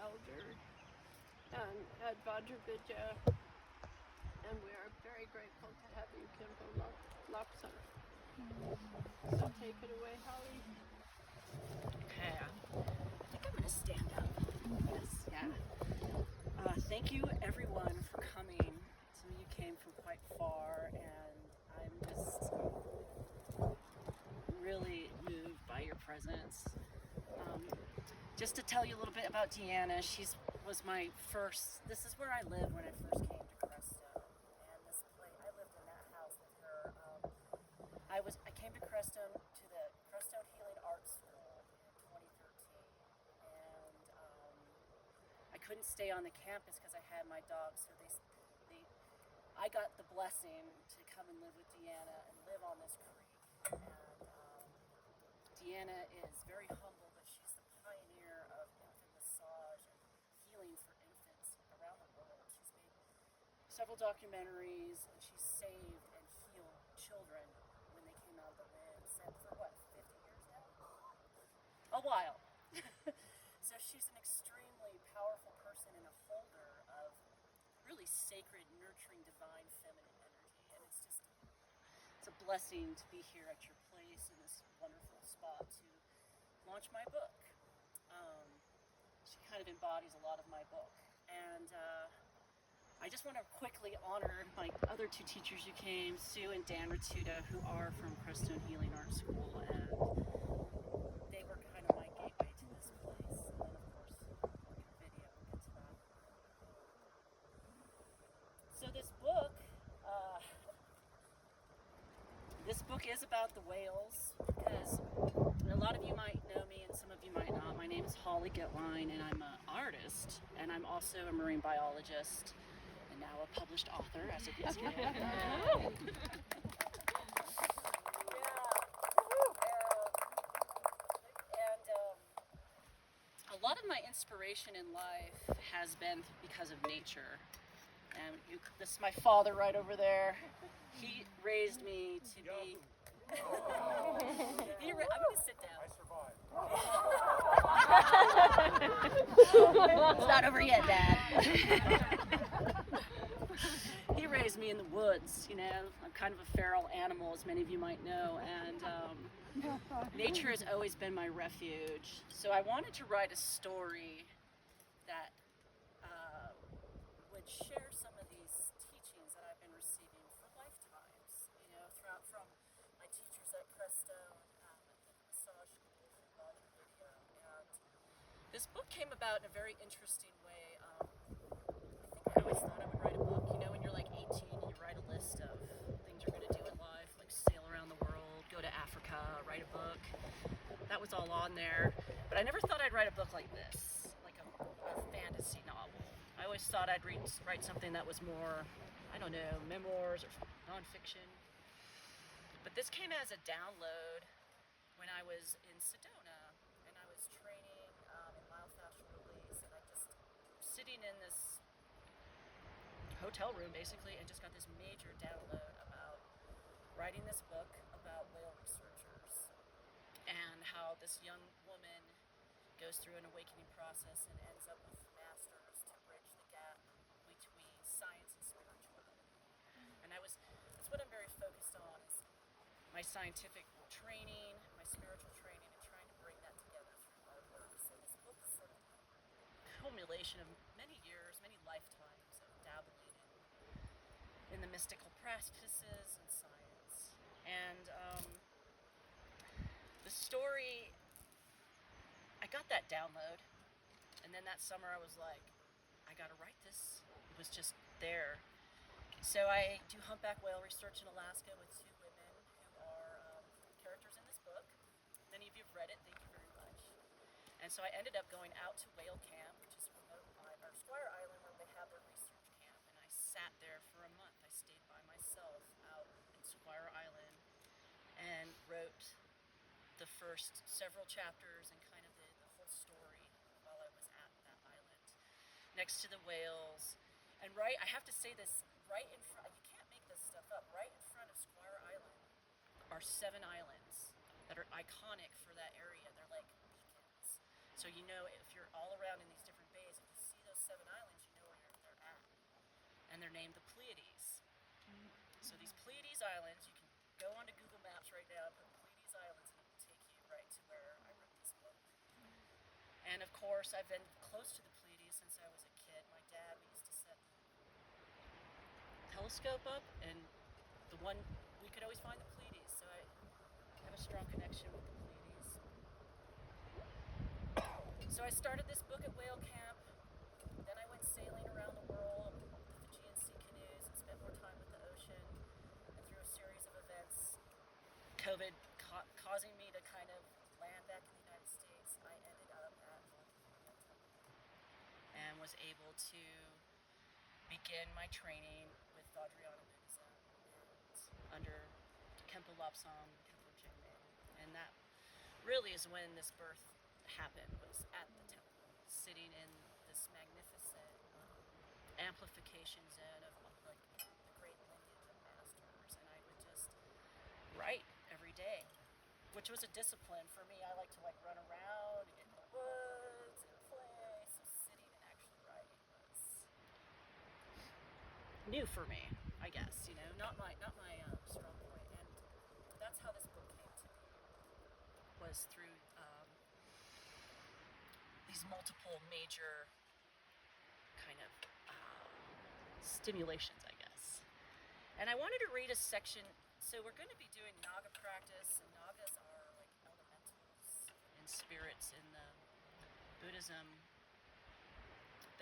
elder at Vajravidya, and we are very grateful to have you, Kemo Lobzang. So take it away, Holly. Okay, I think I'm going to stand up. Yes, yeah. Thank you, everyone, for coming. Some of you came from quite far, and I'm just really moved by your presence. Just to tell you a little bit about Diana, was my first. This is where I lived when I first came to Crestone, and this place I lived in that house with her. I came to Crestone to the Crestone Healing Art School in 2013, and I couldn't stay on the campus because I had my dog. So I got the blessing to come and live with Diana and live on this creek. And Diana is very humble, but she's the pioneer of infant massage and healing for infants around the world. She's made several documentaries, and she's saved and healed children when they came out of the womb. For what, 50 years now? A while. So she's an extremely powerful person and a holder of really sacred, nurturing, divine feminine energy. And it's a blessing to be here at your place in this wonderful spot to launch my book. She kind of embodies a lot of my book. And I just want to quickly honor my other two teachers who came, Sue and Dan Ratuda, who are from Crestone Healing Art School, and they were kind of my gateway to this place. And then, of course, your video, we'll get to that. So this book is about the whales, because a lot of you might know me and some of you might not. My name is Holly Gittlein, and I'm an artist, and I'm also a marine biologist, and now a published author as of yesterday. A lot of my inspiration in life has been because of nature. And this is my father right over there. He raised me to be... I'm going to sit down. It's not over yet, Dad. He raised me in the woods, you know. I'm kind of a feral animal, as many of you might know, and nature has always been my refuge. So I wanted to write a story that would share some of these teachings that I've been receiving for lifetimes, you know, from my teachers at Crestone, at the massage school through Vajravidya. And this book came about in a very interesting way. I think I always thought I would write a book. You know, when you're like 18 and you write a list of things you're going to do in life, like sail around the world, go to Africa, write a book. That was all on there. But I never thought I'd write a book like this, like a fantasy novel. I always thought I'd write something that was more, I don't know, memoirs or nonfiction. But this came as a download when I was in Sedona, and I was training in myofascial release, and I just sitting in this hotel room basically, and just got this major download about writing this book about whale researchers and how this young woman goes through an awakening process and ends up with masters to bridge the gap between science and spirituality. And that's what I'm very focused on, is my scientific training, my spiritual training, and trying to bring that together through my work. So this book is sort of a culmination of many years, many lifetimes of dabbling in the mystical practices and science. And the story, I got that download, and then that summer I was like, I gotta write this. It was just there. So I do humpback whale research in Alaska with two women who are characters in this book. Many of you have read it, thank you very much. And so I ended up going out to Whale Camp, which is remote or Squire Island, where they have their research camp, and I sat there for a month. I stayed by myself out in Squire Island and wrote the first several chapters and kind of the whole story while I was at that island next to the whales. And I have to say this, right in front, you can't make this stuff up, right in front of Squire Island are 7 islands that are iconic for that area. They're like beacons. So you know, if you're all around in these different bays, 7 islands, you know where they're at. And they're named the Pleiades. So these Pleiades Islands, you can go onto Google Maps right now and put Pleiades Islands, and it will take you right to where I wrote this book. And of course, I've been close to the Pleiades since I was a kid. My dad, we used to set the telescope up, and we could always find the Pleiades. So I have a strong connection with the Pleiades. So I started this book at whale camp. Then I went sailing around the world with the GNC canoes and spent more time with the ocean. And through a series of events, COVID causing me to kind of land back in the United States, I ended up at and was able to begin my training with Diana Elliot under Kemo Lobzang, Kemo Lobzang, and that really is when this birth happened, was at the temple, sitting in this magnificent amplification zone of like the great lineage of masters, and I would just write every day, which was a discipline for me. I like to like run around in the woods and play, so sitting and actually writing was new for me, I guess, you know, not my strong point, and that's how this book came to me, was through these multiple major kind of stimulations, I guess. And I wanted to read a section. So we're going to be doing Naga practice, and Nagas are like elementals and spirits in the Buddhism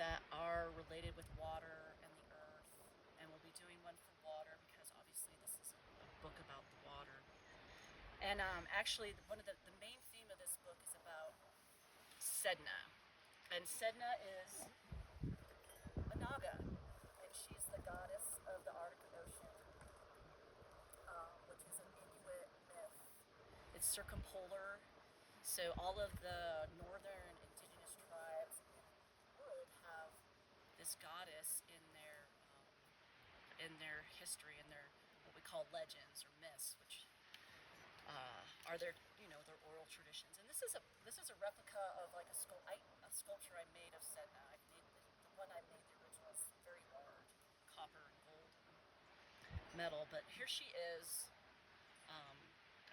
that are related with water and the earth. And we'll be doing one for water because obviously this is a book about the water. And actually, one of the main theme of this book is about Sedna. And Sedna is a Naga, and she's the goddess of the Arctic Ocean, which is an Inuit myth. It's circumpolar, so all of the northern indigenous tribes in the world have this goddess in their history, in their what we call legends or myths, which are their oral traditions. And this is a replica of like a sculpture I made of Sedna. The one I made, the original, is very large, copper and gold and metal. But here she is.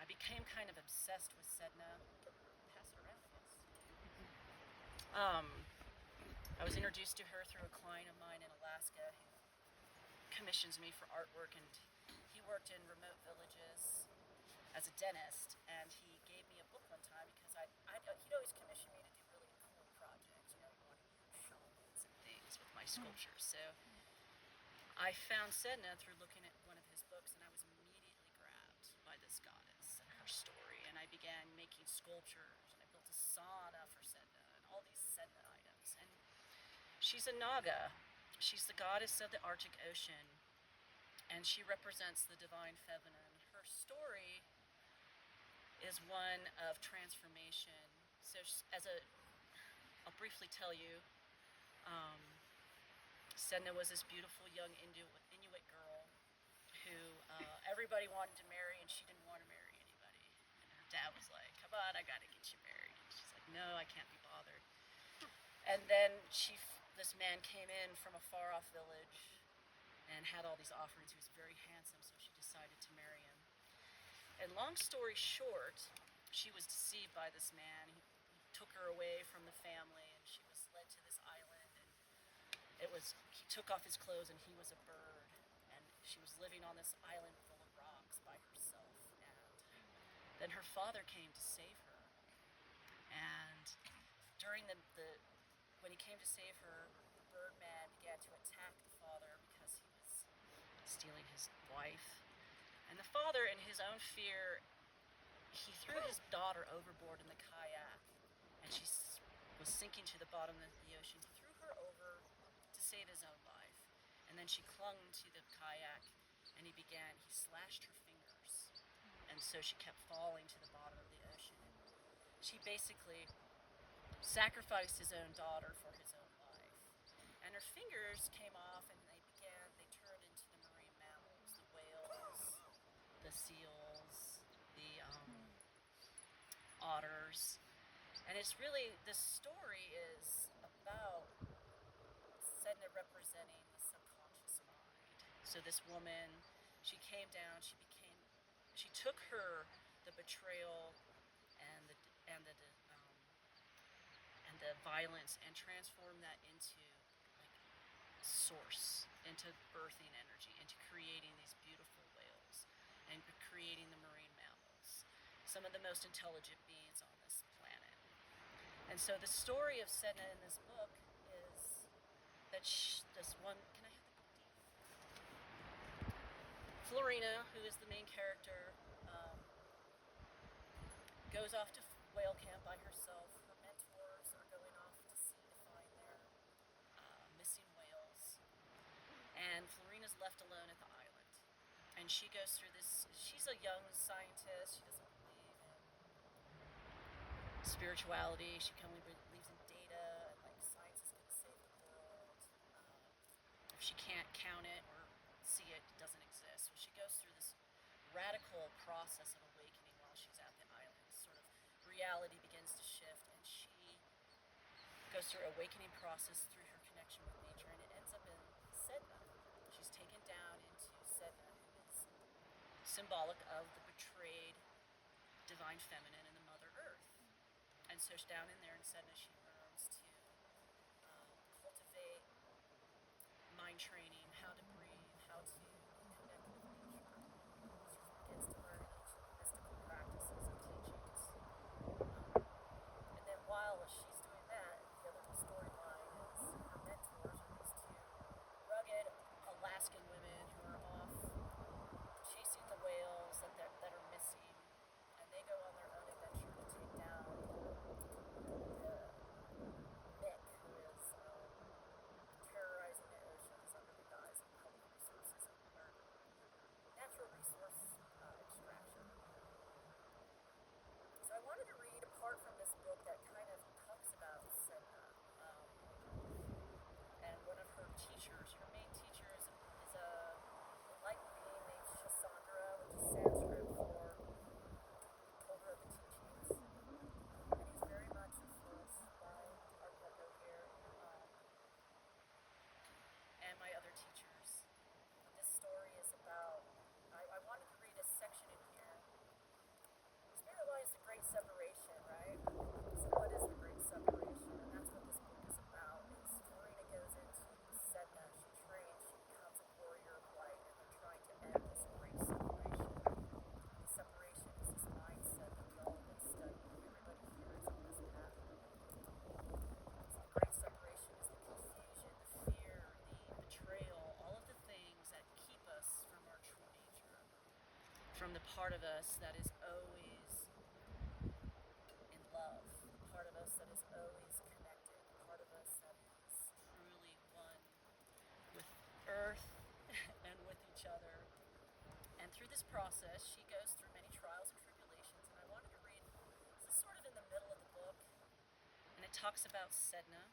I became kind of obsessed with Sedna. Pass it around, I guess. I was introduced to her through a client of mine in Alaska who commissions me for artwork, and he worked in remote villages as a dentist, and he gave me a book one time because he'd always commission me to do really cool projects, you know, wanting to use shamans and things with my sculptures. So I found Sedna through looking at one of his books, and I was immediately grabbed by this goddess and her story, and I began making sculptures, and I built a sauna for Sedna and all these Sedna items. And she's a Naga. She's the goddess of the Arctic Ocean, and she represents the divine feminine. Her story is one of transformation. So I'll briefly tell you, Sedna was this beautiful young Inuit girl who everybody wanted to marry, and she didn't want to marry anybody. And her dad was like, come on, I gotta get you married. And she's like, no, I can't be bothered. And then this man came in from a far off village and had all these offerings. He was very handsome, so she decided to marry him. And long story short, she was deceived by this man. He took her away from the family, and she was led to this island. And he took off his clothes, and he was a bird. And she was living on this island full of rocks by herself. And then her father came to save her. And during when he came to save her, the bird man began to attack the father because he was stealing his wife. And the father, in his own fear, he threw his daughter overboard in the kayak, and she was sinking to the bottom of the ocean. He threw her over to save his own life, and then she clung to the kayak, and he slashed her fingers, and so she kept falling to the bottom of the ocean. And she basically sacrificed his own daughter for his own life, and her fingers came off, and they turned into the marine mammals, the whales, the seals, the otters. And it's really, this story is about Sedna representing the subconscious mind. So this woman, she came down, she took the betrayal and the violence and transformed that into like source, into birthing energy, into creating these beautiful whales and creating the marine mammals, some of the most intelligent beings on this planet. And so the story of Sedna in this book is that this one, can I have the book, Dee? Florina, who is the main character, goes off to whale camp by herself. Her mentors are going off to sea to find their missing whales. And Florina's left alone at the island. And she goes through this, she's a young scientist, she doesn't believe in spirituality, she only believes in data, and like science is going to save the world. If she can't count it or see it, it doesn't exist. So she goes through this radical process of awakening while she's at the island. Sort of reality begins to shift, and she goes through an awakening process through her connection with nature, and it ends up in Sedna. She's taken down into Sedna, who is symbolic of the betrayed divine feminine and the Mother Earth. And so down in there in Sedna, she learns to cultivate mind training, how to breathe, how to connect with nature. She begins to learn ancient mystical practices and teachings. And then while she's doing that, the other storyline is her mentors are these two rugged Alaskan women who are off chasing the whales that are missing. And they go on their own adventure to take down Mick, who is terrorizing the oceans under the guise of public resources or natural resource extraction. So I wanted to read a part from this book that kind of talks about Sedna. And one of her teachers, her main teacher is a enlightened being named Shasandra, which is Sanskrit for holder of the teachings. And he's very much influenced by our Kemo here. And my other teachers. This story is about, I wanted to read a section in here. Spirit line is the great separation, right? So what is the great separation? And that's what this book is about. Is Florina goes into Sedna, she trains, she becomes a warrior of light, and they're trying to end this great separation. The separation is this mindset that we all have been studying. Everybody here is on this path. So the great separation is the confusion, the fear, the betrayal, all of the things that keep us from our true nature, from the part of us that is always in love, the part of us that is always connected, the part of us that is truly one with Earth and with each other. And through this process, she goes through many trials and tribulations. And I wanted to read, this is sort of in the middle of the book, and it talks about Sedna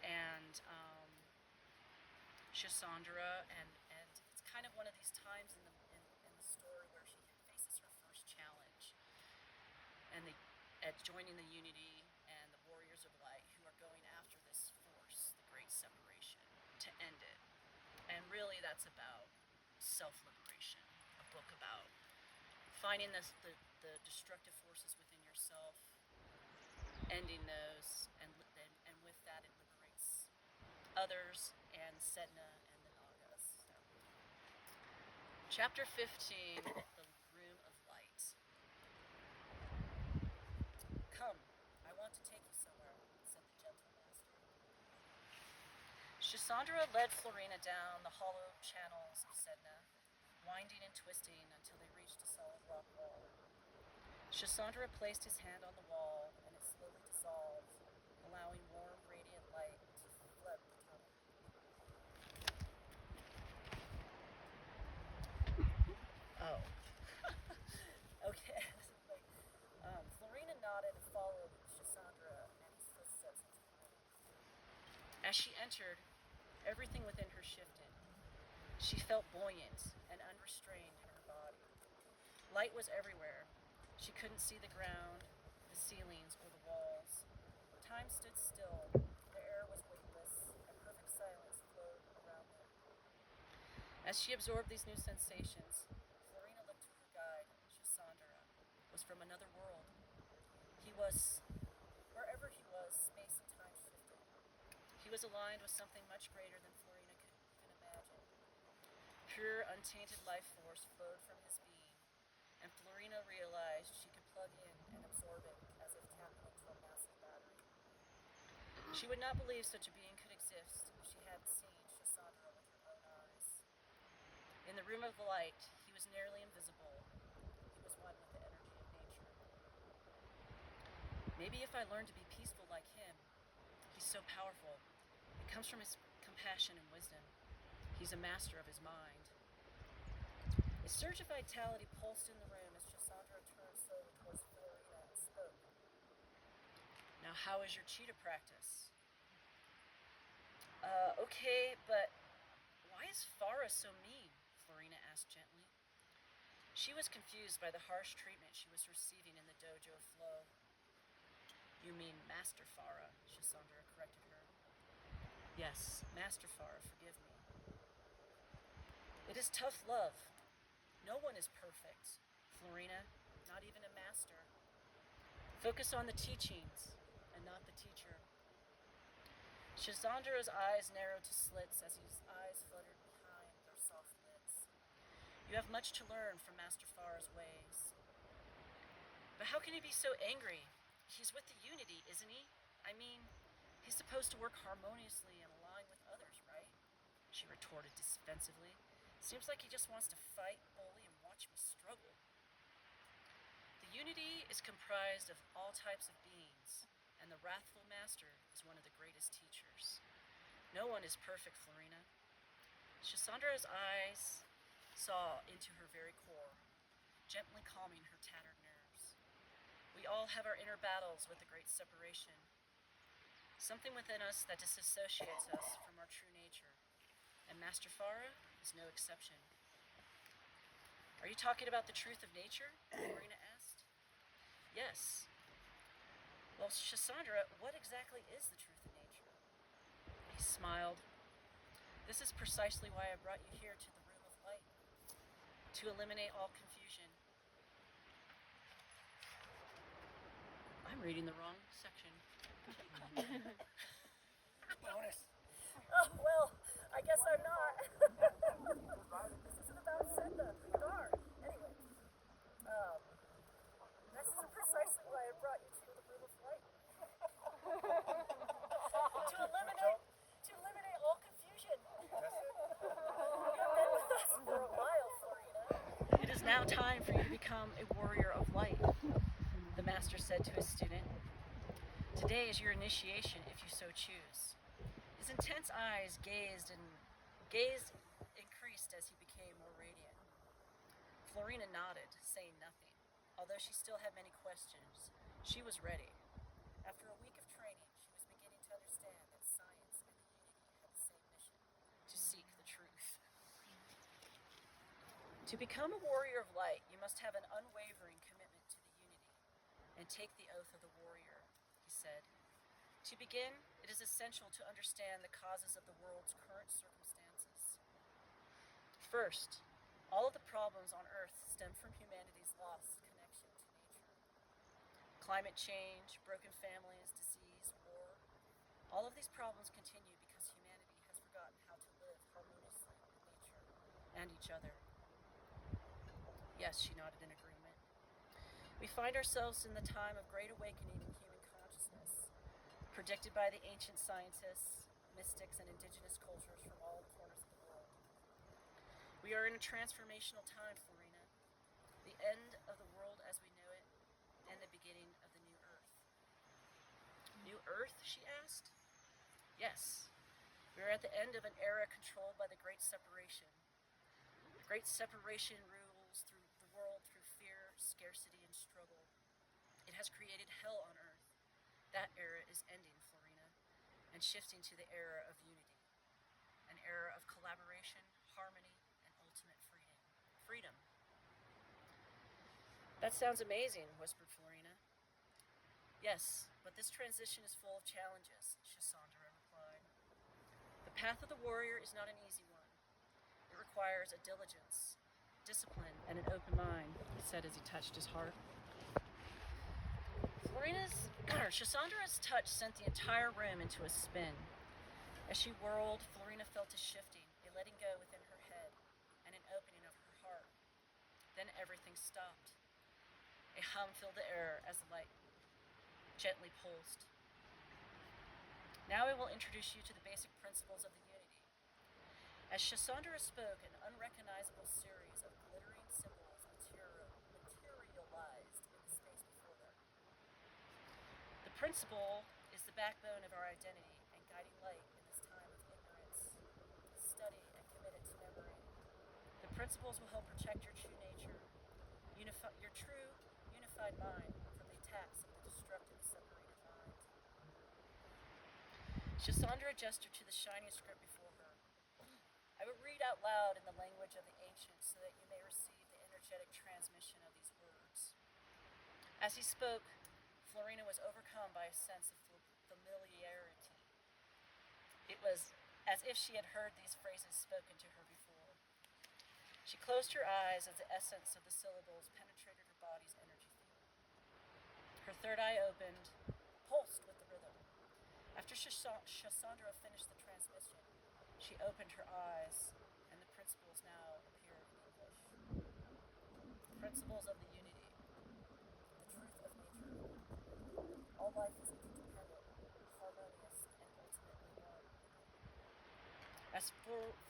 and Shasandra, and it's kind of one of these times in the story where she faces her first challenge, and at joining the unity and the warriors of light who are going after this force, the great separation, to end it. And really that's about self-liberation, a book about finding the destructive forces within yourself, ending those, and with that it liberates others and Sedna and the Nagas. So. Chapter 15, The Room of Light. Come, I want to take you somewhere, said the gentle master. Shasandra led Florina down the hollow channels of Sedna, winding and twisting until they reached a solid rock wall. Shasandra placed his hand on the wall, and it slowly dissolved, allowing warm, radiant light to flood the tunnel. Oh. Okay. Florina nodded and followed Shasandra and his footsteps into the room. As she entered, everything within her shifted. She felt buoyant and unrestrained in her body. Light was everywhere. She couldn't see the ground, the ceilings, or the walls. Time stood still. The air was weightless, and her As she absorbed these new sensations, Florina looked to her guide, Shasandra, was from another world. He was, wherever he was, space and time shifted. He was aligned with something much greater than Florina could even imagine. Pure, untainted life force flowed from his being, and Florina realized she could plug in and absorb it as if tapping into a massive battery. She would not believe such a being could exist if she hadn't seen Shasandra with her own eyes. In the room of the light, he was nearly invisible. He was one with the energy of nature. Maybe if I learn to be peaceful like him, he's so powerful. It comes from his compassion and wisdom. He's a master of his mind. A surge of vitality pulsed in the room as Shasandra turned slowly towards Florina and spoke. Now, how is your cheetah practice? Okay, but why is Farah so mean? Florina asked gently. She was confused by the harsh treatment she was receiving in the dojo flow. You mean Master Farah, Shasandra corrected her. Yes, Master Farah, forgive me. It is tough love. No one is perfect, Florina, not even a master. Focus on the teachings and not the teacher. Shasandra's eyes narrowed to slits as his eyes fluttered behind their soft lids. You have much to learn from Master Farah's ways. But how can he be so angry? He's with the unity, isn't he? I mean, he's supposed to work harmoniously and align with others, right? She retorted defensively. Seems like he just wants to fight, bully, and watch me struggle. The unity is comprised of all types of beings, and the wrathful master is one of the greatest teachers. No one is perfect, Florina. Shasandra's eyes saw into her very core, gently calming her tattered nerves. We all have our inner battles with the great separation, something within us that disassociates us from our true nature, and Master Farah is no exception. Are you talking about the truth of nature? Florina asked. Yes. Well, Shasandra, what exactly is the truth of nature? He smiled. This is precisely why I brought you here to the room of light, to eliminate all confusion. I'm reading the wrong section. Bonus. Oh, well, I guess I'm not. This isn't about Senda. Darn. Anyway, this is precisely why I brought you to the room of light. to eliminate all confusion. You've been with us for a while, Florina. It is now time for you to become a warrior of light, the master said to his student. Today is your initiation if you so choose. His intense eyes gazed increased as he became more radiant. Florina nodded, saying nothing. Although she still had many questions, she was ready. After a week of training, she was beginning to understand that science and the unity had the same mission, to seek the truth. To become a warrior of light, you must have an unwavering commitment to the unity and take the oath of the warrior, he said. To begin, it is essential to understand the causes of the world's current circumstances. First, all of the problems on Earth stem from humanity's lost connection to nature. Climate change, broken families, disease, war, all of these problems continue because humanity has forgotten how to live harmoniously with nature and each other. Yes, she nodded in agreement. We find ourselves in the time of great awakening in human consciousness, predicted by the ancient scientists, mystics, and indigenous cultures from all corners of the world. We are in a transformational time, Florina, the end of the world as we know it, and the beginning of the new Earth. New Earth, she asked? Yes. We are at the end of an era controlled by the Great Separation. The Great Separation rules through the world through fear, scarcity, and struggle. It has created hell on Earth. That era is ending, Florina, and shifting to the era of unity, an era of collaboration, harmony, and ultimate freedom. That sounds amazing, whispered Florina. Yes, but this transition is full of challenges, Shasandra replied. The path of the warrior is not an easy one. It requires a diligence, discipline, and an open mind, he said as he touched his heart. Shasandra's touch sent the entire room into a spin. As she whirled, Florina felt a shifting, a letting go within her head, and an opening of her heart. Then everything stopped. A hum filled the air as the light gently pulsed. Now I will introduce you to the basic principles of the unity. As Shasandra spoke, an unrecognizable series of glittering symbols materialized in the space before them. The principle is the backbone of our identity and guiding light in this time of ignorance. Study and commit it to memory. The principles will help protect your true nature, your true unified mind from the attacks of the destructive separated mind. Shasandra gestured to the shining script before her. I will read out loud in the language of the ancients so that you may receive the energetic transmission of these words. As he spoke, Florina was overcome by a sense of familiarity. It was as if she had heard these phrases spoken to her before. She closed her eyes as the essence of the syllables penetrated her body's energy field. Her third eye opened, pulsed with the rhythm. After Shasandra finished the transmission, she opened her eyes, and the principles now appeared in English. Principles of the unity. The truth of nature. All life is interdependent, harmonious, and ultimately one. As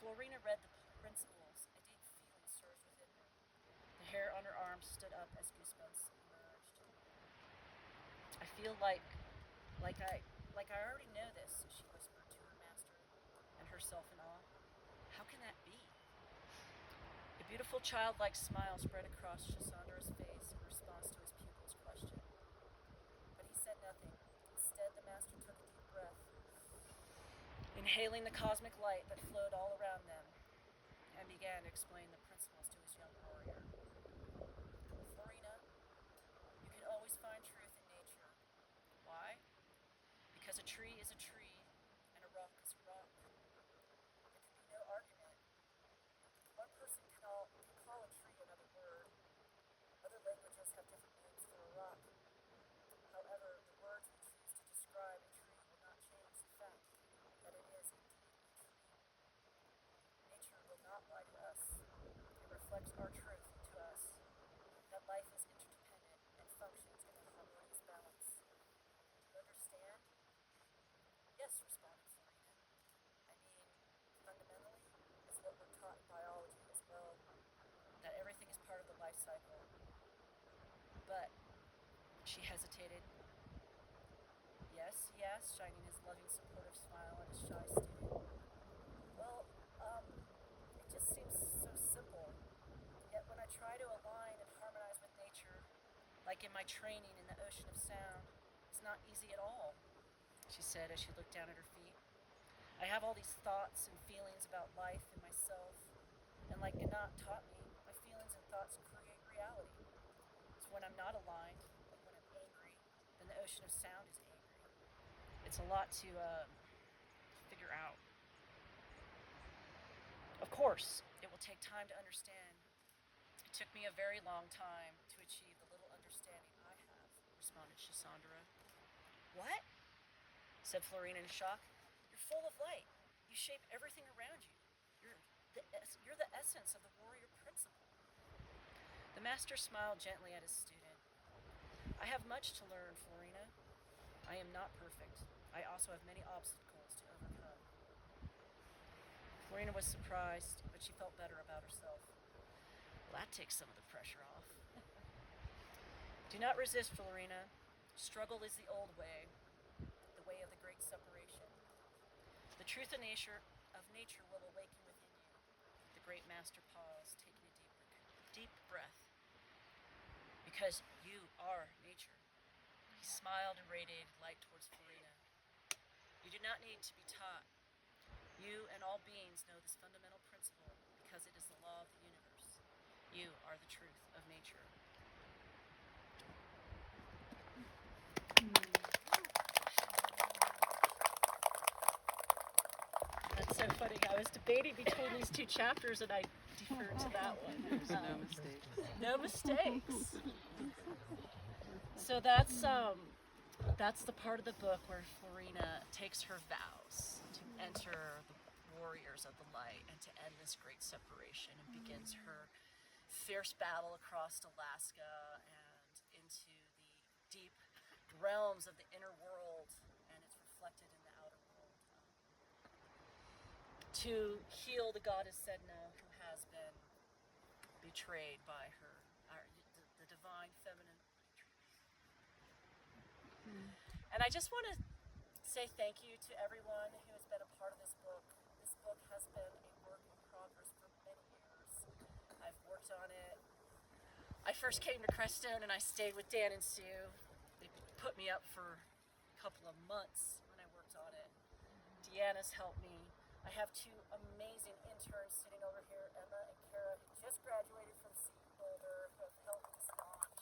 Florina read the principles, a deep feeling surged within her. The hair on her arms stood up as goosebumps emerged. I feel like I already know this, she whispered to her master and herself in awe. How can that be? A beautiful childlike smile spread across Shasandra's face in response to his pupil's question. But he said nothing. Instead, the master took a deep breath, inhaling the cosmic light that flowed all around them, and began to explain the principles to his young warrior. Florina, you can always find truth in nature. Why? Because a tree is a tree, and a rock is a rock. There can be no argument. One person can call a tree another word. Other languages have different names for a rock. However, the words we choose to describe a tree will not change the fact that it is indeed a tree. Nature will not lie to us. It reflects our truth to us, that life is interdependent and functions in a harmonious balance. Do you understand? Yes, responded Florina. I mean, fundamentally, it's what we're taught in biology as well, that everything is part of the life cycle. But, she hesitated. Yes, he asked, shining his loving, supportive smile at his shy student. Well, it just seems so simple. Yet when I try to align and harmonize with nature, like in my training in the ocean of sound, it's not easy at all, she said as she looked down at her feet. I have all these thoughts and feelings about life and myself, and like Inat taught me, my feelings and thoughts create reality. So when I'm not aligned, like when I'm angry, then the ocean of sound is angry. It's a lot to figure out. Of course, it will take time to understand. It took me a very long time to achieve the little understanding I have, responded Shasandra. What? Said Florina in shock. You're full of light. You shape everything around you. You're the essence of the warrior principle. The master smiled gently at his student. I have much to learn, Florina. I am not perfect. I also have many obstacles to overcome. Florina was surprised, but she felt better about herself. Well, that takes some of the pressure off. Do not resist, Florina. Struggle is the old way, the way of the great separation. The truth of nature will awaken within you. The great master paused, taking a deep breath. Because you are nature. He smiled and radiated light towards Florina. You do not need to be taught. You and all beings know this fundamental principle because it is the law of the universe. You are the truth of nature. That's so funny how was debating between these two chapters, and I deferred to that one. There's no mistake. No mistakes. So that's the part of the book where Florina takes her vows to enter the warriors of the light and to end this great separation, and begins her fierce battle across Alaska and into the deep realms of the inner world, and it's reflected in the outer world, to heal the goddess Sedna, who has been betrayed by the divine feminine. And I just want to say thank you to everyone who has been a part of this book. This book has been a work in progress for many years. I've worked on it. I first came to Crestone and I stayed with Dan and Sue. They put me up for a couple of months when I worked on it. Deanna's helped me. I have two amazing interns sitting over here, Emma and Kara, who just graduated from CU Boulder, who have helped us launch.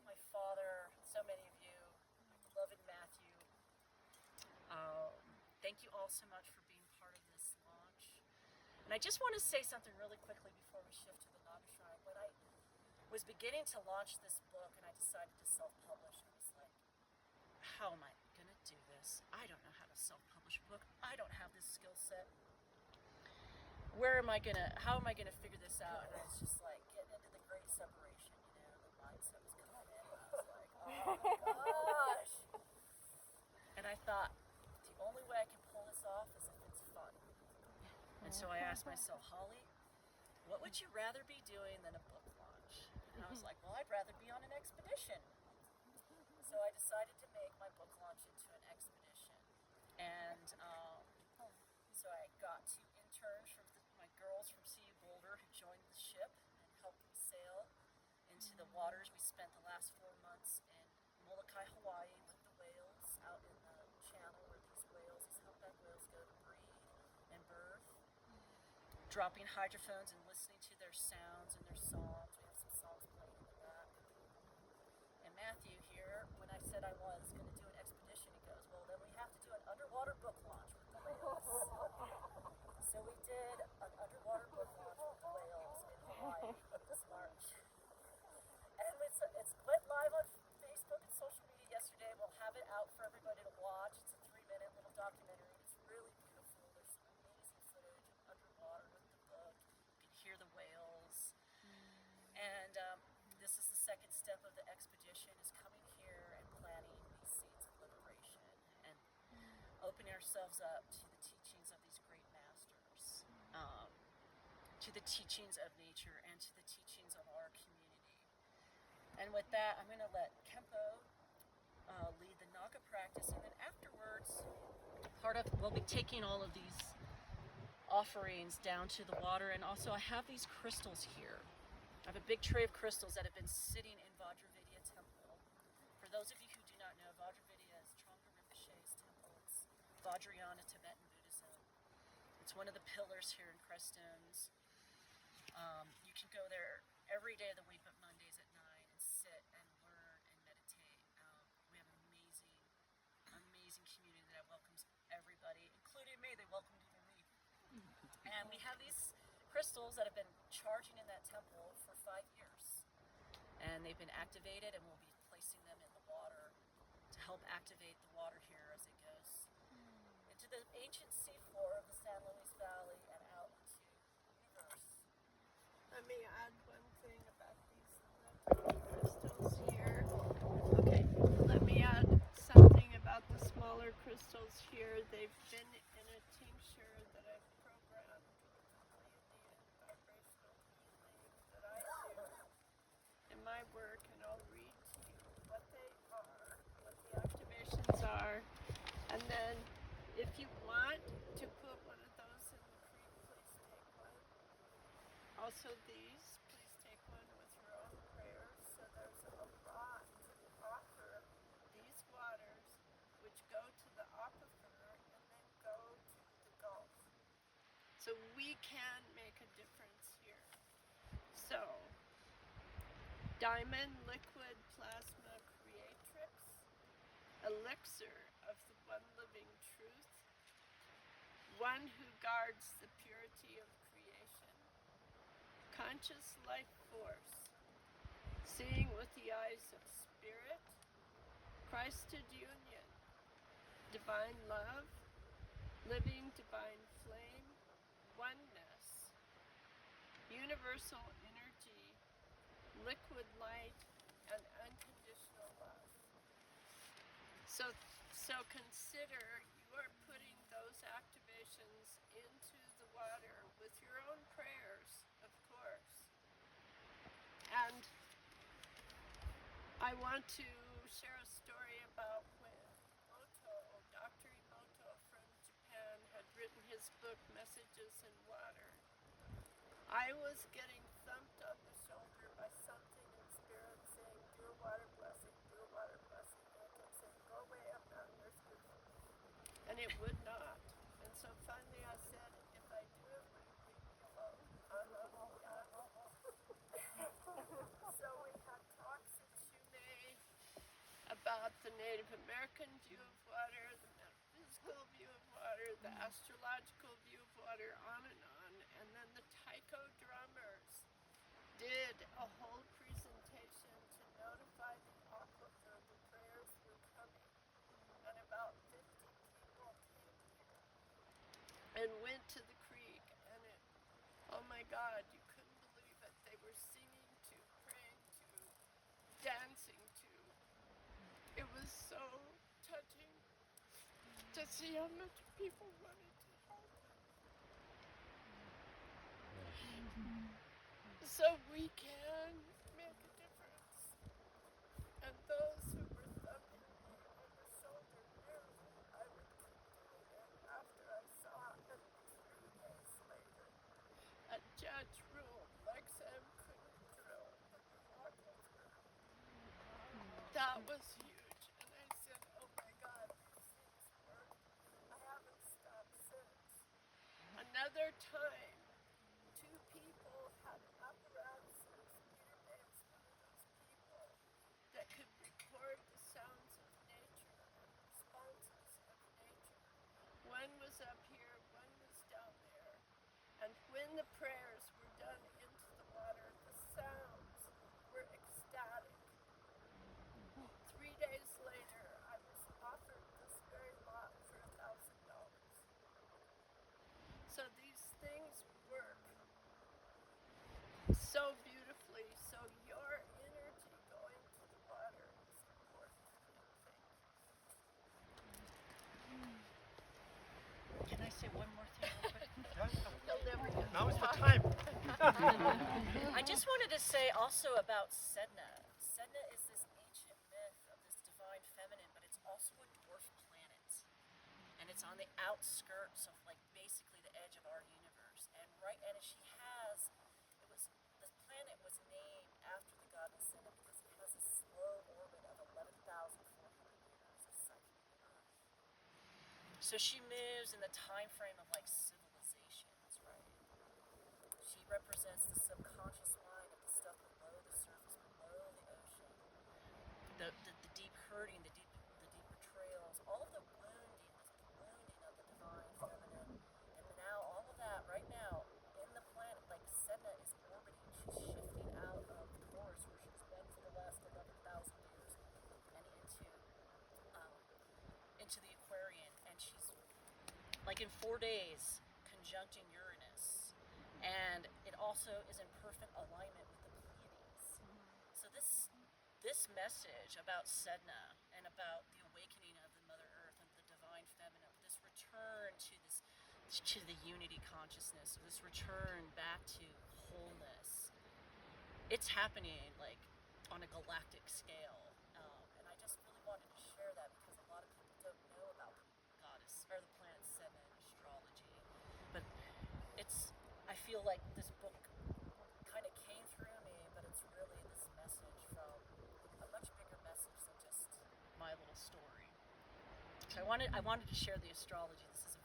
My father, so many of you, my beloved Matthew. Thank you all so much for being part of this launch. And I just want to say something really quickly before we shift to the Naga Shrine. When I was beginning to launch this book and I decided to self-publish, I was like, how am I going to do this? I don't know how to self-publish a book. I don't have this skill set. How am I going to figure this out? And I was just like getting into the great separation, the mindset was coming in. And I was like, oh my gosh. And I thought, the only way I can pull this off is if it's fun. And so I asked myself, Holly, what would you rather be doing than a book launch? And I was like, well, I'd rather be on an expedition. So I decided to make my book launch into an expedition. And so I got two interns from my girls from CU Boulder who joined the ship and helped me sail into the waters. We spent the last 4 months in Molokai, Hawaii with the whales out in the channel where these humpback whales go to breed and birth. Dropping hydrophones and listening to their sounds and their songs. We have some songs playing in the back. And Matthew here, when I said I was going to do an expedition, he goes, well, then we have to do an underwater book launch with the whales. So we did an underwater book launch with the whales in Hawaii this March. And it's went live on Facebook and social media yesterday. We'll have it out for everybody to watch. It's a 3-minute little documentary. It's really beautiful. There's some amazing footage of underwater with the book. You can hear the whales. And this is the second step of the expedition, is coming here and planting these seeds of liberation and opening ourselves up to the teachings of these great masters, to the teachings of nature and to the teachings of our community. And with that, I'm going to let Kempo lead the Naga practice, and then afterwards, we'll be taking all of these offerings down to the water. And also I have these crystals here. I have a big tray of crystals that have been sitting in Vajravidya Temple. For those of you who do not know, Vajravidya is Trungpa Rinpoche's temple. It's Vajrayana Tibetan Buddhism. It's one of the pillars here in Crestones. You can go there every day of the week, but Mondays at 9, and sit and learn and meditate. We have an amazing community that welcomes everybody, including me. They welcomed even me. And we have these crystals that have been charging in that temple for 5 years. And they've been activated, and we'll be placing them in the water to help activate the water here as it goes into the ancient seafloor of the San Luis Valley and out into the universe. Let me add one thing about these little crystals here. Okay, let me add something about the smaller crystals here. They've been in a tincture that I've programmed with Pleiadian vibrational healing that I do in my work, and I'll read to you what they are, what the activations are, and then if you want to put one of those in the creek, please take one. Also these, please take one with your own prayers. So there's a lot to offer these waters, which go to the aquifer and then go to the Gulf. So we can make a difference here. So, Diamond Liquid Plasma Creatrix, Elixir of the One Living Truth, one who guards the purity of creation, conscious life force, seeing with the eyes of spirit, Christed union, divine love, living divine flame, oneness, universal energy, liquid light, and unconditional love. So consider you are putting those activations into the water with your own prayers, of course. And I want to share a story about when Dr. Emoto from Japan, had written his book, Messages in Water. I was getting thumped on the shoulder by something in spirit saying, do a water blessing, do a water blessing. And I kept saying, go away, I'm not in your school. And it would not. And so finally I said, if I do it, will you leave me alone? So we had talks at Shumei about the Native American view of water, the metaphysical view of water, the astrological view of water, on. And then the taiko drummers did a whole presentation to notify the aquifer the prayers were coming. And about 50 people came here and went to the creek. And oh my God, you couldn't believe it. They were singing to, praying to, dancing to. It was so touching to see how much people wanted to help. So we can make a difference. And those who were thumping me on the shoulder knew I would keep doing it after I saw it 3 days later. A judge ruled Lexam couldn't drill in the aquifer. That was huge. And I said, oh my God, these things work. I haven't stopped since. Another time, 2 people had apparatuses, Peter Bates, one of those people, that could record the sounds of nature and responses of nature. One was up here, one was down there. And when the prayers were done into the water, the sounds were ecstatic. 3 days later, I was offered this very lot for $1,000. So these things work so beautifully. So your energy going to the water is important. Can I say one more thing real quick? You'll never get Now is the time. I just wanted to say also about Sedna. Sedna is this ancient myth of this divine feminine, but it's also a dwarf planet. And it's on the outskirts of basically the edge of our universe. And this planet was named after the goddess Sedna because it has a slow orbit of 11,400 years of cycling the Earth. So she moves in the time frame of civilizations, right? She represents the subconscious mind of the stuff below the surface, below the ocean. The deep hurting, the deep betrayals, all of the wounding of the divine feminine. And now all of that right now in the planet, Sedna is orbiting. She's shifting out of Taurus, where she's been for the last 11,000 years, and into the Aquarian. And she's in 4 days conjuncting Uranus. And it also is in perfect alignment with the Pleiades. So this message about Sedna and about the awakening of the Mother Earth and the divine feminine, this return to the unity consciousness, this return back to wholeness, it's happening on a galactic scale. And I just really wanted to share that because a lot of people don't know about the goddess or the planet Sedna in astrology. But I feel like this book kind of came through me, but it's really this message from a much bigger message than just my little story. So I wanted to share the astrology. This is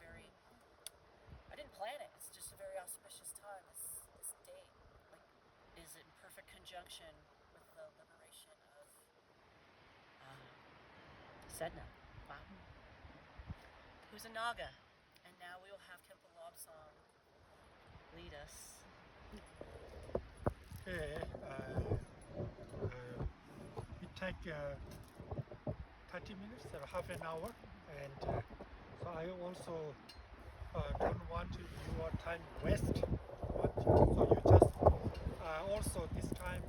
I didn't plan it. It's just a very auspicious time. This date is in perfect conjunction with the liberation of Sedna. Wow. Who's a Naga. And now we will have lead us. Okay, it take 30 minutes or half an hour, and so I also don't want your time waste. So you just also this time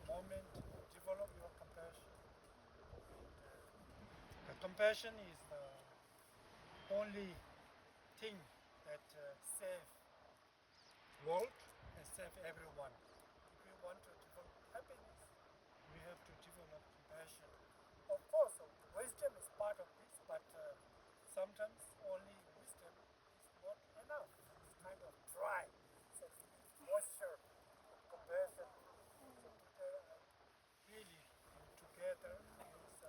moment develop your compassion. The compassion is the only thing that save world and save everyone. If we want to develop happiness, we have to develop compassion. Of course, wisdom is part of this, but sometimes only wisdom is not enough. It's kind of dry. So we need moisture, compassion. So today I really together this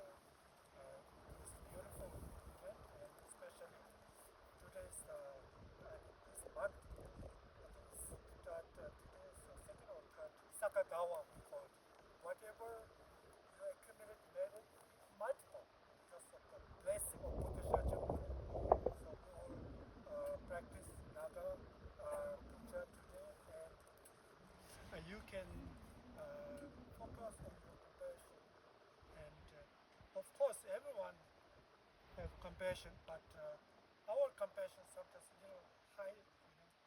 beautiful event, and especially today's this month. I think it's today's second or third Sakagawa we call it. Whatever you accumulate merit multiple because of the blessing of Buddha Shakyamuni. So we all practice Naga puja today, and you can focus on your compassion. And of course, everyone have compassion, but our compassion sometimes a little high,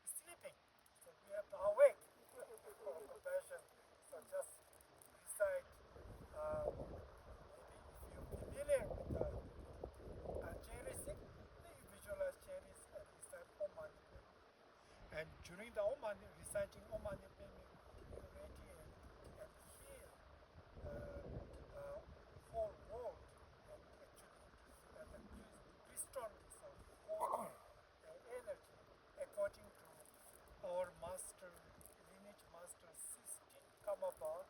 sleeping. So we have to awake for compassion. So just recite, maybe if you're familiar with cherry, you visualize cherries and recite Om Mani Padme. And during the Om Mani, reciting Om Mani Padme, you radiate and heal whole world, and actually the Crestone is a whole energy according to our master, lineage master 16 Kamapa.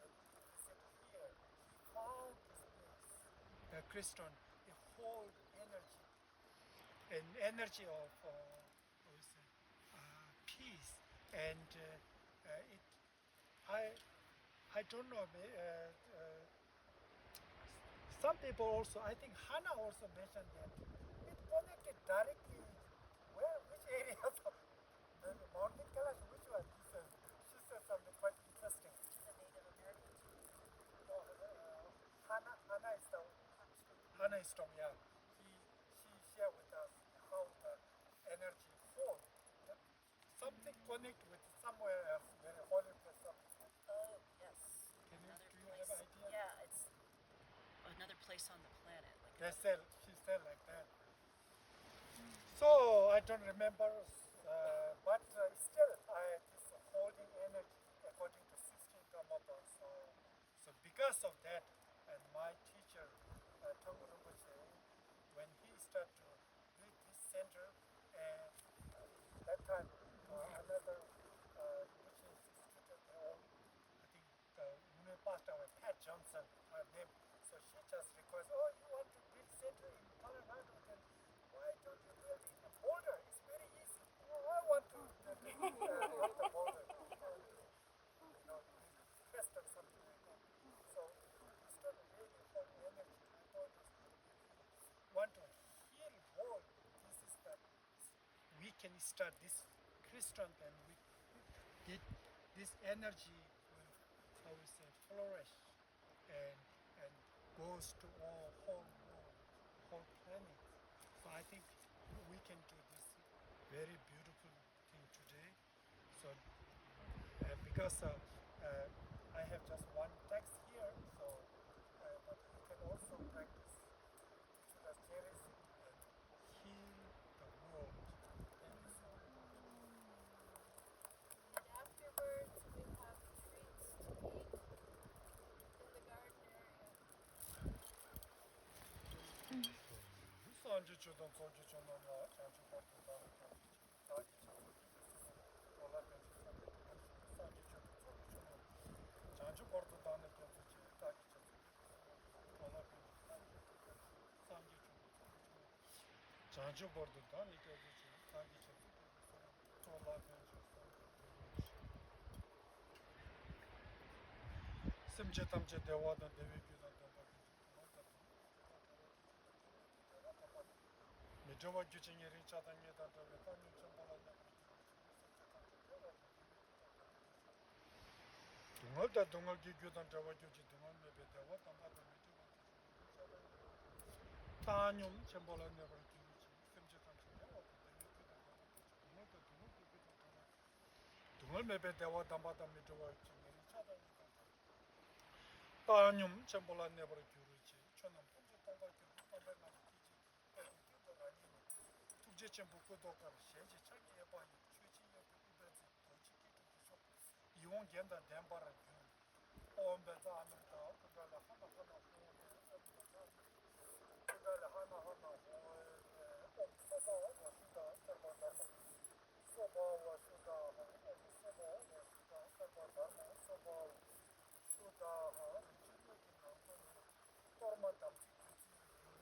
When he visited here, he found this place, Crestone, a whole energy, an energy of peace, and it. I don't know. Some people also, I think Hannah also mentioned that it connected directly. Where, which area of the mountain Kailash? Which one? She said something quite interesting. She's a Native American too. No, Hannah is the Hannah is from, yeah. She shared with us how the energy flows. Something connect with somewhere else, very holy place. Oh, yes. Do you Place. have an idea? Yeah, it's another place on the planet. They said, she said like that. So I don't remember, but still I this holding energy according to 16 Karmapa. So because of that, and my teacher, Tangu Rinpoche, when he started to build this center, and that time another Rinpoche instituted their own, I think the woman passed away, Pat Johnson, her name. So she just requests, oh, you want to build center in Colorado, then why don't you build it in Boulder? It's very easy. Oh, I want to build the Boulder. Build crest or something like that. So we started really whole energy. I thought if we want to heal world, this is the we can start this Crestone, and we get this energy will, how we say, flourish and goes to all whole world, whole planet. So I think we can do this very beautiful thing today. So because I have just one text here, so but you can also practice Visual Cherries and heal the world. Thank you so much. And afterwards, we have treats to eat in the garden area. 산지 주던 소지 주는 거 자주 보던 다른 다기 자주 올라가지 산지 주던 소지 주는 자주 보던 다른 다기 자주 올라가지 산지 주던 자주 보던 다른 다기 자주 올라가지 심지 탐지 대화도 대비기도 미저 저와 규정이 차단에 단도에 단위 정보라는 동을다 동을 기교단 저와 규지 동을 매배대와 담바다 타뇽 정보라는 내가 규지 샘제단 정보 동을 매배대와 담바다 미도와 규정이 차단에 타뇽 정보라는 내가 규지 천남 본주 동발교 담바가 tukje chenpo kudokar shenji changi ebayi chuchi yoke ubenzi dochiki tukisho iwon genda denbara gyun ombeza amirta kudala hana hana kudala hana hana om soba wa shuda sarva dharma soba wa shuda om soba wa shuda sarva dharma soba wa shuda rinjinyo ki nangani torma damzi gyuzi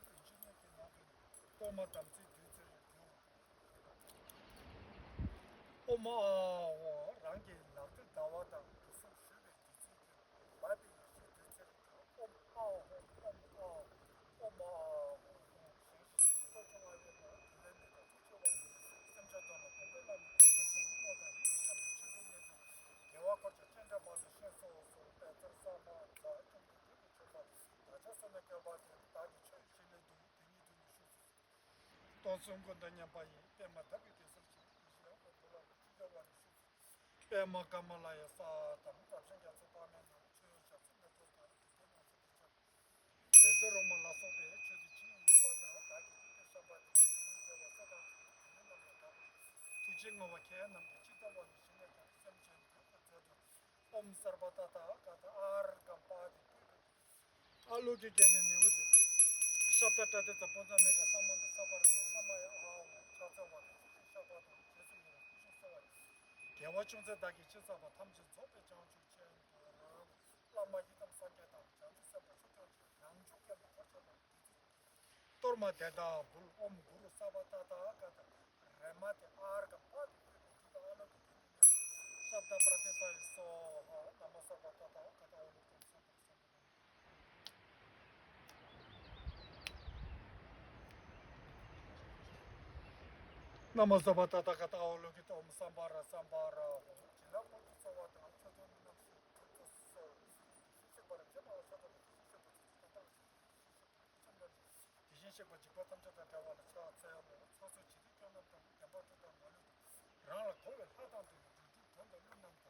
rinjinyo ki nangani torma damzi gyuzi Oma rangi lakta dawada kusum shube dizikin babi shi dizirika oma shi tochunga yena dilemida tuchewani semjadana kumbelami kunjusum modani ishambi chubineda gewa korcha chenja bali shenso petar sama za chumbi dibu chumba dachasana kyabadi dagi choy shiledu dini duni shusu tonsum kundanya bayi pema tabi kesulchi Pema Kamalaya Satam, Kapsanga Supamena, Church of Sinatra, the Roma Lasobe, Chudichi, Yubada, Dagi, Sabati, Tujinova Kanam, Chitawa, Shinaka, Semchen, Om Sarbatata, Kata Ar Kampadi, Aluki Genini, Shabdata, the Pozameka, Saman, the Sabarana, Samaya, Chasawa, Shabata, 개와 중세 다기 치사바 탐지 조배 장주 체인도 라마 히담 상계다 장주세 보수도 양주께 거쳐나 torma deda bul om guru sabatata kata remate arga pad dana sabda pratita so nama sabatata kata olu nama sabatata kata olu kita om sambara jila kotu sawata chodo nam tutu so sibara jema sodo 디신식과 직과탐자단 대화를 차차하고 소수 지리경남도 대바주단 원리 라라 고를 하단도 돈도 눈남다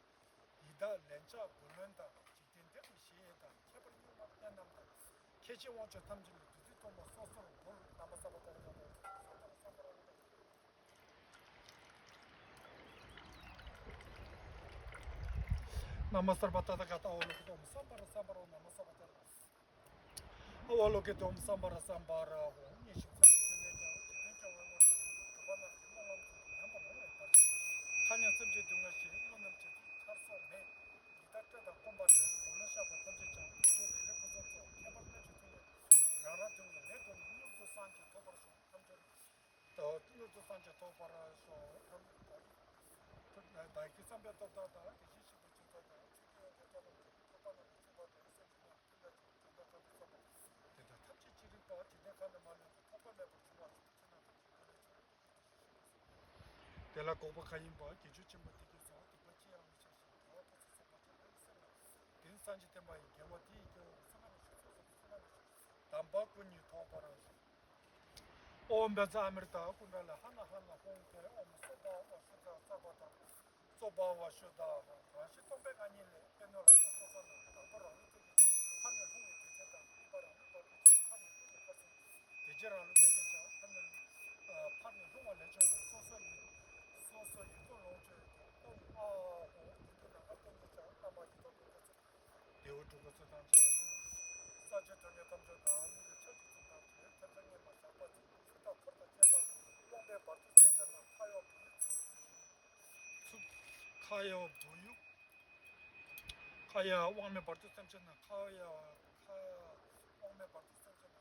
이다 렌차 불른다 직진대도 시에다 캐버리만 된남다 캐시 원초 탐진도 두지도 뭐 소소로 볼 남아서부터 남아서부터 갔다 오르고 삼바로 남아서부터 Awaloke tom sambara sambara ho nishi sabukene jang tenka wamo do bana kimlam namba no parje khanya sabje dunga shi lonam che tarso me gitatta da komba de ona sha ba tamje jang jo de le pozo to kebar na che tule rara dunga le to nyu to sanje to bar so tamje to nyu to sanje to bar so tam to da ki sambe to da ki shi shi to da chi ki to to bana chi ba de se ni na 대다 탑지 지리바 진행하는 말은 토벌레버 주와 대라 고박하인바 기주침바 되게서 똑같이 하는 것이 더더서 있으나 된산지 때문에 개와디 상하는 담바군이 토벌하시 온베자 아메리카 군달라 하나하나 홍대 엄소바 와슈다 사바다 소바와 슈다 와시 동백 아니래 페노라 소소소나 담바라 하늘 홍이 되다 이바라 대제라로 되겠죠. 하늘 판을 동안 내정을 소소히 또 로제 그들은 어떤 거죠? 아마 이거 배우 두고 쓰던지 사제 전에 감정다 그 처지 준다지 전쟁에 맞아버지 수다 터다 제발 롱배 버티 세잖아 카요 부유 카야 왕매 버티 셈잖아 카야 왕매 버티 셈잖아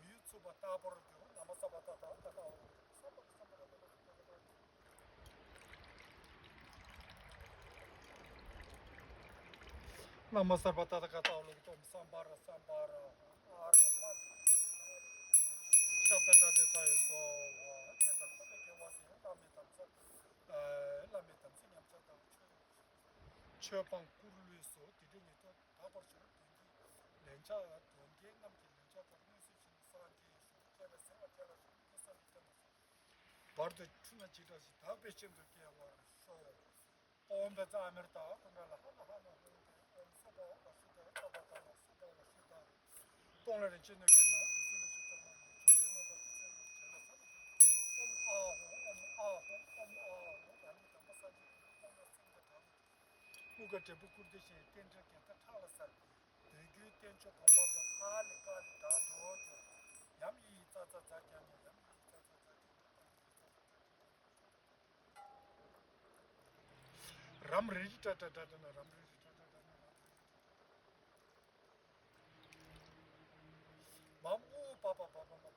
유튜브 따버르고 남아서바다다 남아서바다다 갔다 오르고 좀 삼바라 아르가 최방 구르르서 디디니도 다버서 렌차 돈게 남기 렌차 버니스 신사기 제가 생각해서 버드 추나 지다시 다 배심도 깨와 소 온베자 아메르타 그러나 하나 소바 와시다 소바다 소바 와시다 동네는 진행했나 무슨 누가 제부kurdi시 텐저게 타탈사 대규 텐저 공부도 빨리 다 도죠 야미 자자자자니 야미 자자자자니 람리타타타나 람리타타타나 마무 바바바바바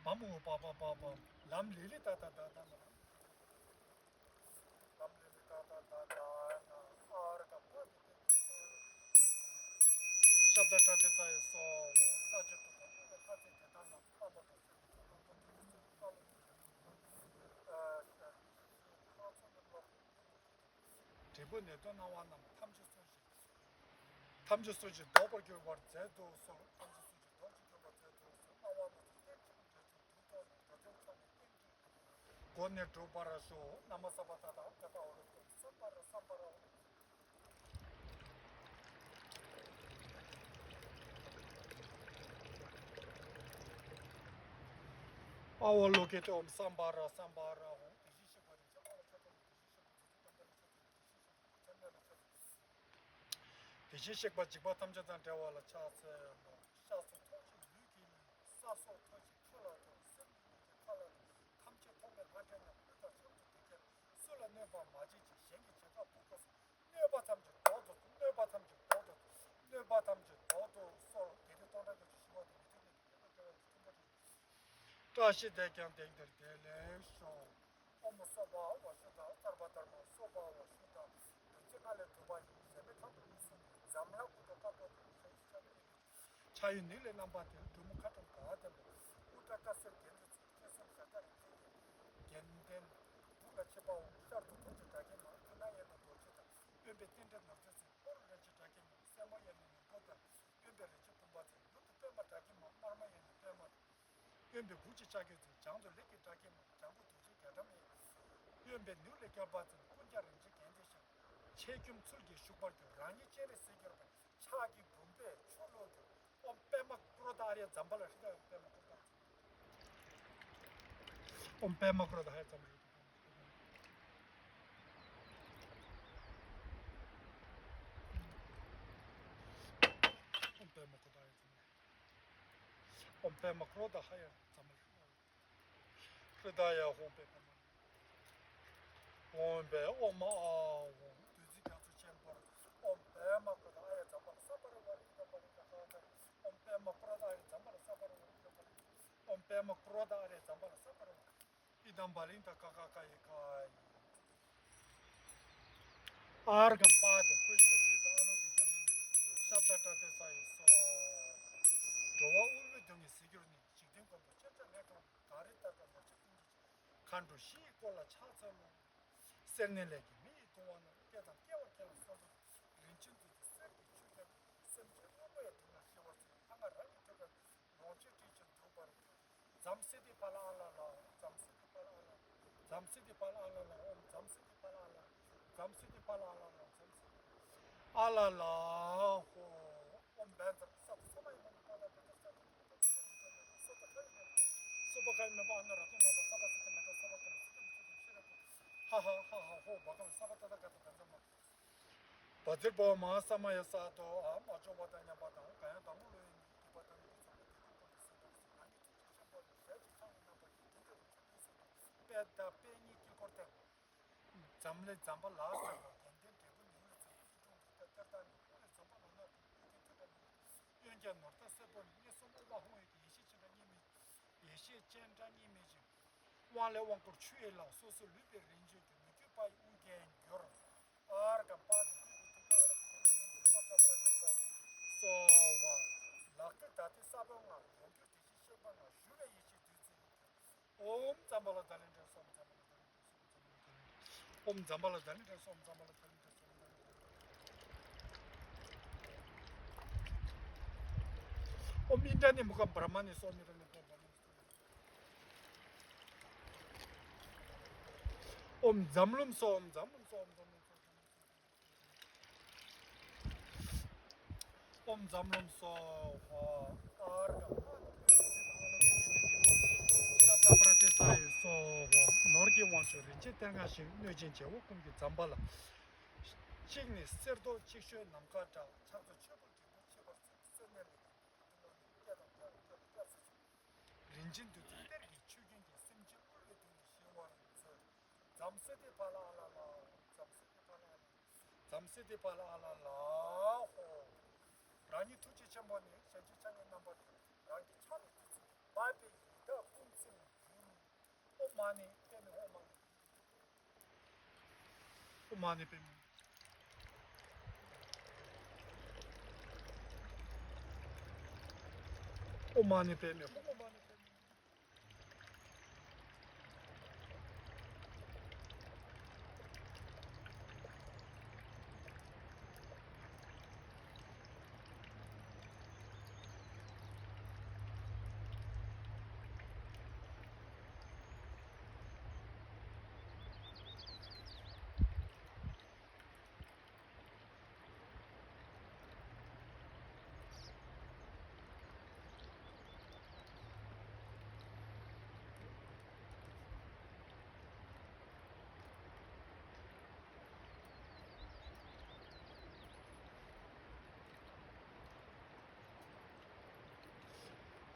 마무 바바바바 람리리타타타타나 대본에도 나와나 탐지 소지 더블 교과 제도 소 탐지 소지 더블 교과 제도 나와나 고네 도바라소 나마사바타다 가타오로 삼바라 Our located on Sambara, the Shishik Bajibatam Jatan Tawala Chats, Shasu Tochi, Yuki, Saso Tochi, Colorado, Color, Tamche Tomer Hatana, Sula Neva Maji, Shengi Chaka Pukas, Nebatam, Nebatam, Sol, Editona, Tashi they can take the daily show. Almost so far, was the Tarbatama, so far was the Chimale Dubai, Zamla, Chai Nile number to Mukatam Garden, Utaka Genden, Pula Chiba, Sartu Takima, Kanaya and Dojita, Ube Tinted Nurses, Orange Takima, Samayan and Kota, Ube Chipubat, Pema Takima, Marma and Pema. 연배 굳이 자기도 장도 이렇게 자기 장부 두지 개담이 연배 늘게 가봐도 혼자는 이제 견디셔 책임 틀기 슈퍼도 라니 제레 세겨 차기 분배 초로도 엄빼막 프로다리아 잠발을 시다 엄빼막 프로다 할 잠발 엄빼막 프로다 엄빼막 프로다 하여 그다야 홍배 엄마 두지 가서 챔버 엄배 막고다 아야 잡아 사바로 버리다 엄배 막고다 아야 잡아 사바로 엄배 막고다 아야 잡아 사바로 이단 발인다 가가가이 가이 아르간 파데 push도 뒤도 안오게 되면 샤타타테 사이서 좋아 울베 등이 시기로니 지금 것도 진짜 내가 다르다가 간도 시골라 차서로 생내래기 미 동안은 계단 깨워 써서 렌친도 세게 추게 선제로에 들어 시워서 하나를 이렇게 노체 티처 두번 잠시디 발알라 알라라 호 엄벤서 소마이 먹다 소바카이면 바나라 또 사바스테 하하하하 호 바감 사바타다 가다 간다 바들보 마사마야사도 아 마조바다냐 바다 가야 담으로 바다니 베다 페니 키코테 잠레 잠바 라스가 겐데 대분 뉴스 따따따 잠바 나나 현재 노타 세본 예선과 홍의 예시치는 예시 젠자님이지 완래 원고 취해라 소소 리베 렌지 그 바이 우겐 겨 아르가 파드 소와 락들 다티 사방아 용교 대시 셔방아 슈레 이시 뒤지 옴 잠발아 다니는 솜 옴 잠발아 다니는 솜 잠발아 다니는 옴 인자니 뭐가 브라마니 솜이라는 거 옴 잠룸 솜 잠룸 솜 옴 잠룸 솜 아르가 사타프라테타이 소 노르기 원쇼 린체 땡가시 뇌진체 오kum기 잠발라 칭니 세르도 치슈 남카타 차도 쳐볼 쳐볼 세네리 린진도 때리기 추긴기 심지 올게 되는 시와서 잠세데 발라라라 잠세데 발라라라 호 라니 투지 첨번이 세지창에 넘버 라니 차리 바비 더 꿈심 오마니 때문에 오마니 때문에 오마니 때문에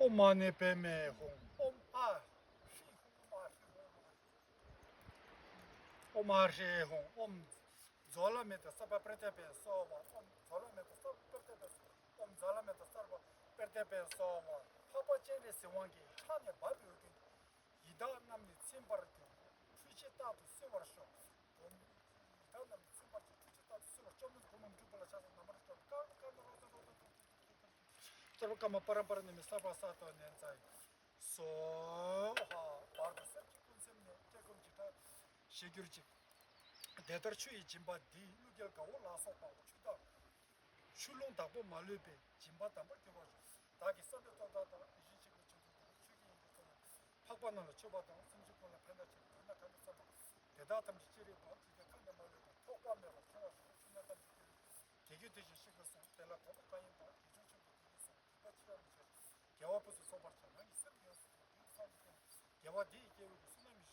오마니 때문에 옴아 오마르시 옴 졸라메타 사바 프레테페 소와 옴 졸라메타 사바 프레테페 옴 졸라메타 사바 프레테페 소와 파파체레 세왕기 차네 바비오기 이다 남니 심바르티 추치타도 세워쇼 옴 이다 남니 심바르티 추치타도 세워 좀 고문 두불라 차서 남아서 저렇게만 바람바람님이 사바사도 nen자이 소하 바르 세치 군셈네 제금지다 시규르지 대더추이 짐바 디 누결가 올라서 봐 추다 슐롱 답고 말르베 짐바 담을 겨버 다기 선도다다 이지지고 추기 팍반나로 쳐봐도 숨죽거나 펜다치 하나 가면서 대다탐 지리고 진짜 간다 말로 톡밤내고 쳐서 신나다 대규듯이 식었어 때라 고가인다 개와부스 소바잖아 있으면서 개와디 개우 수남이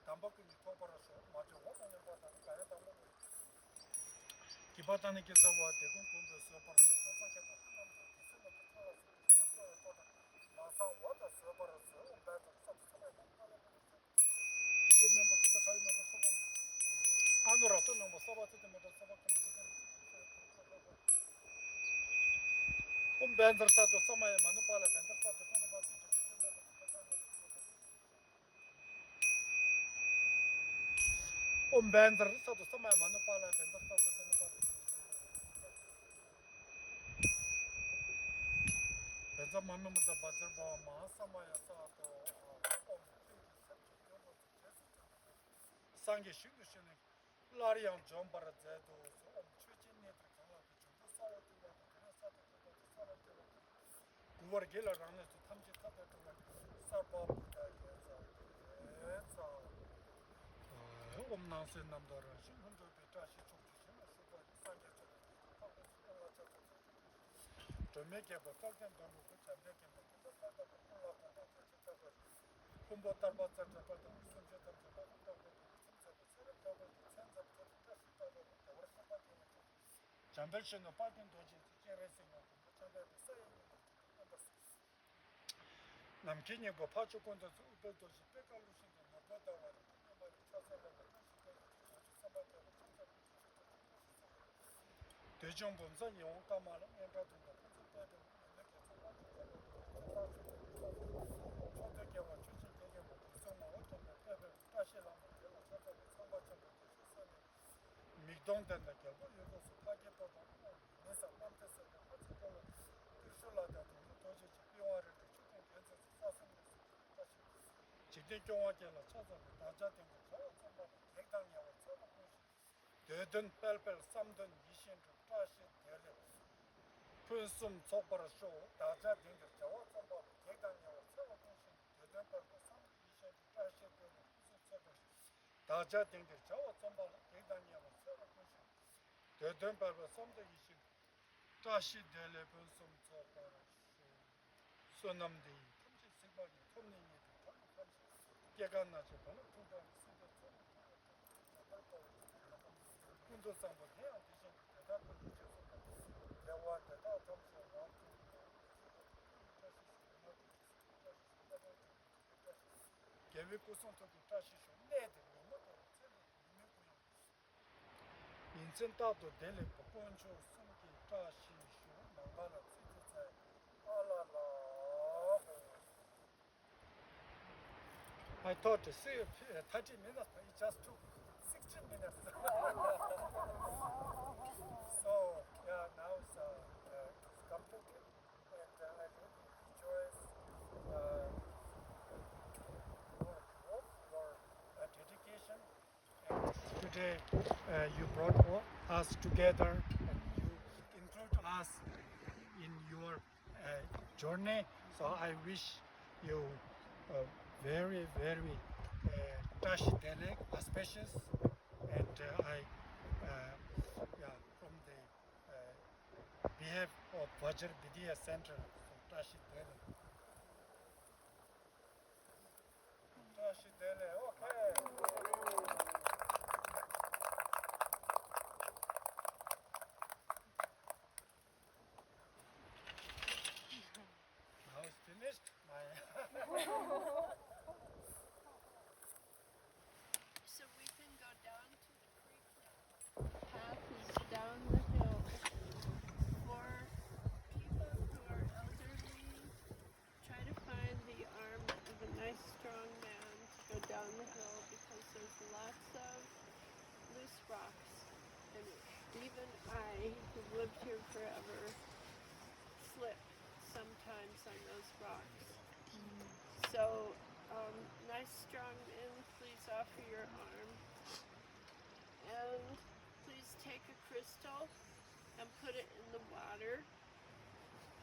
담박이 토바라서 맞아 원하는 거다 가야다 뭐 기바타니 계서와 대군 군도 소바서 도착했다 하나도 있으면 들어가서 마상 와다 소바라서 온다서 섭섭하게 기분면 버티다 가이면 소바 안으로 또 넘어 소바트 때문에 소바트 벤더사도 소마에 마누팔라 벤더사도 전에 봤지 벤더사도 소마에 마누팔라 벤더사도 전에 봤지 벤더 마누무자 바저바 마사마야 사도 상게 슈슈네 라리앙 좀바라제도 추진네 들어가고 좀 싸워도 구월 길라라는 탐지 타다도 사바부다 예자 엄나스 남다라 신혼도 배타시 총주시는 수고 상계 도메게 버탈된 돈을 잡대게 콤보 tarbatsa 잡아도 순서 잠들시는 빠진 도지 제레스가 잠들도 써요 남kin이 뭐 파주권도 우별도 백갈루신도 나보다 와도 정말 찾아보고 대중본선 영감하는 멤버들과 같은 초대교와 추진되게 무성화 어떤 멤버들 다시 한번 미동된 결과 이것을 파괴보다 내서 남대서 같이 보고 수술하다도 도저히 병원을 주된 변성을 쐈습니다. 다시 직대경화계나 찾아서 낮아된 거 정말 객당량을 써놓고 되든 뺄뺄 쌈든 이신을 다시 되려 분숨 속바라 쇼 낮아된 거 정말 객당량을 써놓고 되든 뺄뺄 쌈든 이신을 다시 되려 수술을 낮아된 거 정말 객당량을 써놓고 되든 뺄뺄 쌈든 이신 다시 되려 분숨 속바라 쇼 소남대 탐지 생각이 톱님이 깨가나죠. 저는 두번 쓰고 군도상도 해야 되신 대답을 주셔서 대화한테도 점수 계획 구성도 다시 좀 내야 되는 것도 인생 따도 내려 본주 숨기 다시 좀 나가라 진짜 알라라 I thought to see 30 minutes, but it just took 16 minutes. So, yeah, now it's completed, and I really enjoy your dedication. And today, you brought us together, and you include us in your journey. So I wish you very, very tashi delek, auspicious, and I, yeah, from the behalf of Vajra Vidya Center, so tashi delek. Tashi delek, okay. Now it's finished. So we can go down to the creek now. The path is down the hill. For people who are elderly, try to find the arm of a nice strong man to go down the hill because there's lots of loose rocks. And even I, who've lived here forever, slip sometimes on those rocks. So, nice strong men, please offer your arm. And please take a crystal and put it in the water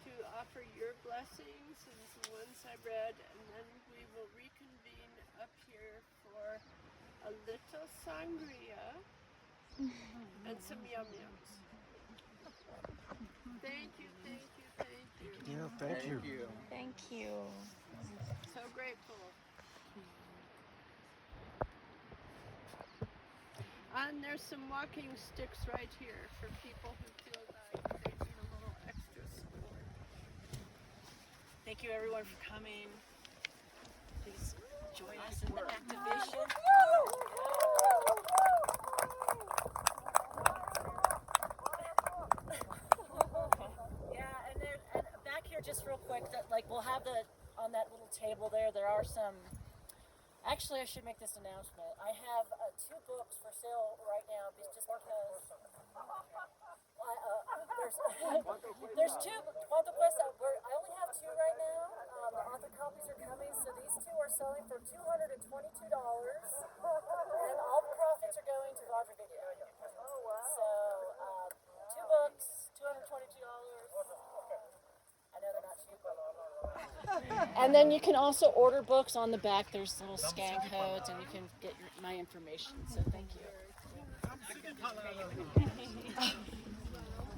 to offer your blessings and the ones I read. And then we will reconvene up here for a little sangria and some yum-yums. Thank you, thank you, thank you. Yeah, thank you. Thank you. So grateful. And there's some walking sticks right here for people who feel like they need a little extra support. Thank you everyone for coming. Please join us in the activation. Yeah, and back here just real quick, that like we'll have on that little table there are some. Actually, I should make this announcement. I have 2 books for sale right now, just because there's 2 Quanto Questa. I only have 2 right now. The author copies are coming, so these 2 are selling for $222, and all the profits are going to Vajra Vidya. Oh wow! So 2 books, $222. I know they're not cheap. And then you can also order books on the back. There's little scan codes, and you can get my information. So thank you.